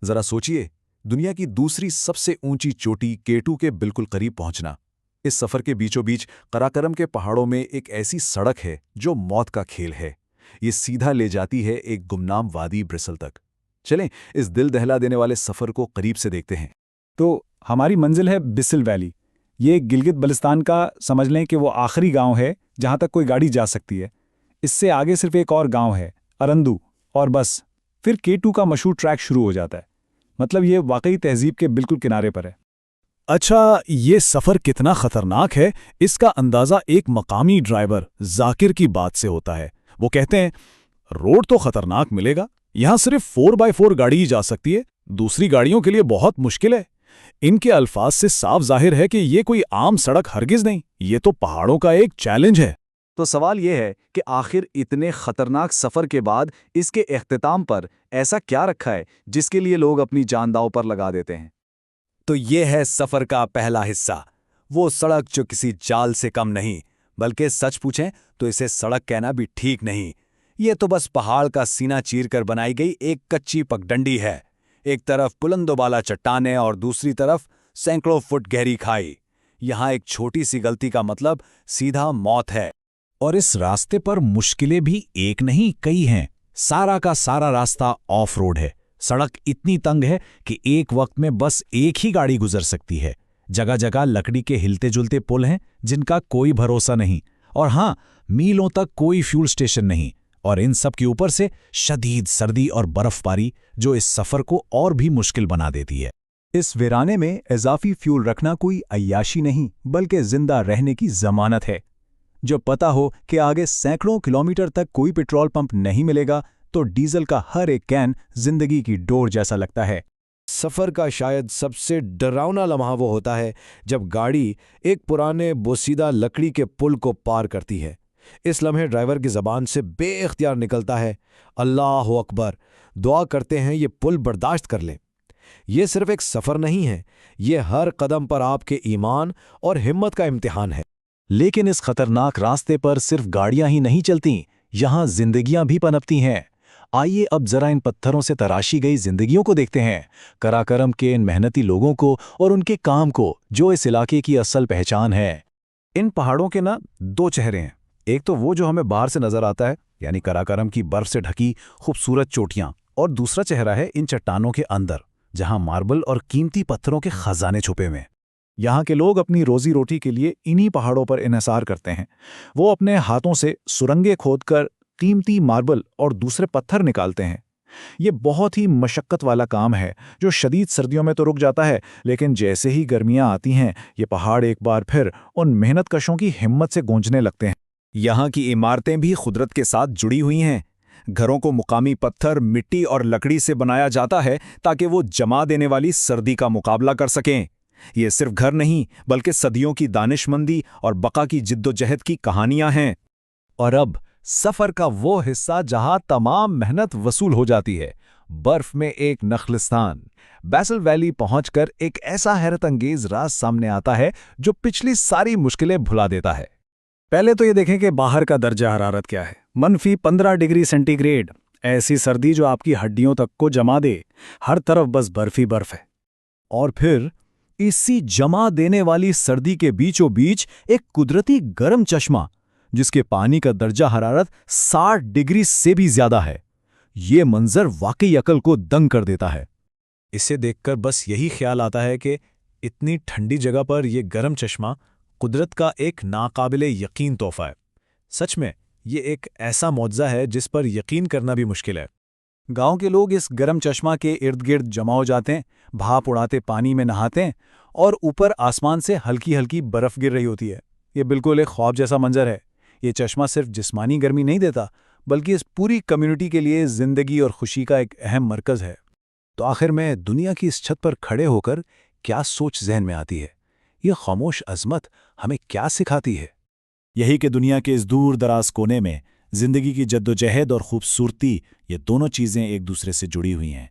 जरा सोचिए, दुनिया की दूसरी सबसे ऊंची चोटी केटू के बिल्कुल करीब पहुंचना। इस सफर के बीचों बीच कराकरम के पहाड़ों में एक ऐसी सड़क है जो मौत का खेल है। ये सीधा ले जाती है एक गुमनाम वादी ब्रिसल तक। चलें, इस दिल दहला देने वाले सफर को करीब से देखते हैं। तो हमारी मंजिल है बिसिल वैली। ये गिलगित बल्तिस्तान का समझ लें कि वो आखिरी गांव है जहां तक कोई गाड़ी जा सकती है। इससे आगे सिर्फ एक और गांव है, अरंदू, और बस फिर K2 का मशहूर ट्रैक शुरू हो जाता है। मतलब ये वाकई तहजीब के बिल्कुल किनारे पर है। अच्छा, ये सफ़र कितना खतरनाक है इसका अंदाज़ा एक मकामी ड्राइवर जाकिर की बात से होता है। वो कहते हैं, रोड तो खतरनाक मिलेगा, यहाँ सिर्फ 4x4 गाड़ी ही जा सकती है, दूसरी गाड़ियों के लिए बहुत मुश्किल है। इनके अल्फाज से साफ जाहिर है कि ये कोई आम सड़क हरगिज नहीं, ये तो पहाड़ों का एक चैलेंज है। तो सवाल यह है कि आखिर इतने खतरनाक सफर के बाद इसके इख्तिताम पर ऐसा क्या रखा है जिसके लिए लोग अपनी जान दांव पर लगा देते हैं। तो ये है सफर का पहला हिस्सा, वो सड़क जो किसी जाल से कम नहीं, बल्कि सच पूछें तो इसे सड़क कहना भी ठीक नहीं। ये तो बस पहाड़ का सीना चीरकर बनाई गई एक कच्ची पगडंडी है। एक तरफ बुलंदोबाला चट्टानें और दूसरी तरफ सैकड़ों फुट गहरी खाई। यहाँ एक छोटी सी गलती का मतलब सीधा मौत है। और इस रास्ते पर मुश्किलें भी एक नहीं कई हैं। सारा का सारा रास्ता ऑफ रोड है। सड़क इतनी तंग है कि एक वक्त में बस एक ही गाड़ी गुजर सकती है। जगह जगह लकड़ी के हिलते जुलते पुल हैं जिनका कोई भरोसा नहीं, और हाँ, मीलों तक कोई फ्यूल स्टेशन नहीं। और इन सब के ऊपर से शदीद सर्दी और बर्फबारी जो इस सफर को और भी मुश्किल बना देती है। इस वीराने में इजाफी फ्यूल रखना कोई अय्याशी नहीं, बल्कि जिंदा रहने की जमानत है। जो पता हो कि आगे सैकड़ों किलोमीटर तक कोई पेट्रोल पंप नहीं मिलेगा, तो डीजल का हर एक कैन जिंदगी की डोर जैसा लगता है। सफ़र का शायद सबसे डरावना लम्हा वो होता है जब गाड़ी एक पुराने बोसीदा लकड़ी के पुल को पार करती है। इस लम्हे ड्राइवर की ज़बान से बेख्तियार निकलता है, अल्लाह अकबर, दुआ करते हैं ये पुल बर्दाश्त कर लें। ये सिर्फ एक सफ़र नहीं है, ये हर कदम पर आपके ईमान और हिम्मत का इम्तिहान है। लेकिन इस खतरनाक रास्ते पर सिर्फ गाड़ियां ही नहीं चलती, यहां जिंदगियां भी पनपती हैं। आइए अब जरा इन पत्थरों से तराशी गई जिंदगियों को देखते हैं, कराकरम के इन मेहनती लोगों को और उनके काम को, जो इस इलाके की असल पहचान है। इन पहाड़ों के ना दो चेहरे हैं। एक तो वो जो हमें बाहर से नजर आता है, यानी कराकरम की बर्फ से ढकी खूबसूरत चोटियां, और दूसरा चेहरा है इन चट्टानों के अंदर, जहां मार्बल और कीमती पत्थरों के खजाने छुपे हुए हैं। यहाँ के लोग अपनी रोजी रोटी के लिए इन्हीं पहाड़ों पर इन्हिसार करते हैं। वो अपने हाथों से सुरंगें खोदकर कीमती मार्बल और दूसरे पत्थर निकालते हैं। ये बहुत ही मशक्कत वाला काम है, जो शदीद सर्दियों में तो रुक जाता है, लेकिन जैसे ही गर्मियां आती हैं, ये पहाड़ एक बार फिर उन मेहनतकशों की हिम्मत से गूंजने लगते हैं। यहाँ की इमारतें भी कुदरत के साथ जुड़ी हुई हैं। घरों को मुकामी पत्थर, मिट्टी और लकड़ी से बनाया जाता है ताकि वो जमा देने वाली सर्दी का मुकाबला कर सकें। ये सिर्फ घर नहीं, बल्कि सदियों की दानिशमंदी और बका की जिद्दोजहद की कहानियां हैं। और अब सफर का वो हिस्सा जहां तमाम मेहनत वसूल हो जाती है, बर्फ में एक नखलिस्तान। बैसल वैली पहुंचकर एक ऐसा हैरत अंगेज राज सामने आता है जो पिछली सारी मुश्किलें भुला देता है। पहले तो ये देखें कि बाहर का दर्जा हरारत क्या है। -15 डिग्री सेंटीग्रेड, ऐसी सर्दी जो आपकी हड्डियों तक को जमा दे। हर तरफ बस बर्फ ही बर्फ है। और फिर इसी जमा देने वाली सर्दी के बीचों बीच एक कुदरती गर्म चश्मा, जिसके पानी का दर्जा हरारत 60 डिग्री से भी ज्यादा है। ये मंजर वाकई अकल को दंग कर देता है। इसे देखकर बस यही ख्याल आता है कि इतनी ठंडी जगह पर यह गर्म चश्मा कुदरत का एक नाकाबिले यकीन तोहफा है। सच में ये एक ऐसा मौजज़ा है जिस पर यकीन करना भी मुश्किल है। गांव के लोग इस गर्म चश्मा के इर्द गिर्द जमा हो जाते हैं, भाप उड़ाते पानी में नहाते हैं, और ऊपर आसमान से हल्की हल्की बर्फ गिर रही होती है। ये बिल्कुल एक ख्वाब जैसा मंजर है। ये चश्मा सिर्फ जिस्मानी गर्मी नहीं देता, बल्कि इस पूरी कम्युनिटी के लिए जिंदगी और खुशी का एक अहम मरकज़ है। तो आखिर में दुनिया की इस छत पर खड़े होकर क्या सोच जहन में आती है? ये खामोश अजमत हमें क्या सिखाती है? यही कि दुनिया के इस दूर दराज कोने में जिंदगी की जद्दोजहद और खूबसूरती, ये दोनों चीज़ें एक दूसरे से जुड़ी हुई हैं।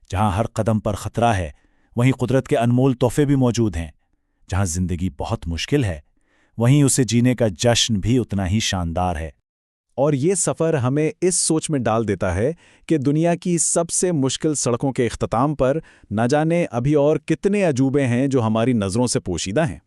जहाँ हर कदम पर खतरा है, वहीं कुदरत के अनमोल तोहफे भी मौजूद हैं। जहाँ जिंदगी बहुत मुश्किल है, वहीं उसे जीने का जश्न भी उतना ही शानदार है। और ये सफ़र हमें इस सोच में डाल देता है कि दुनिया की सबसे मुश्किल सड़कों के इख्तिताम पर न जाने अभी और कितने अजूबे हैं जो हमारी नज़रों से पोशीदा हैं।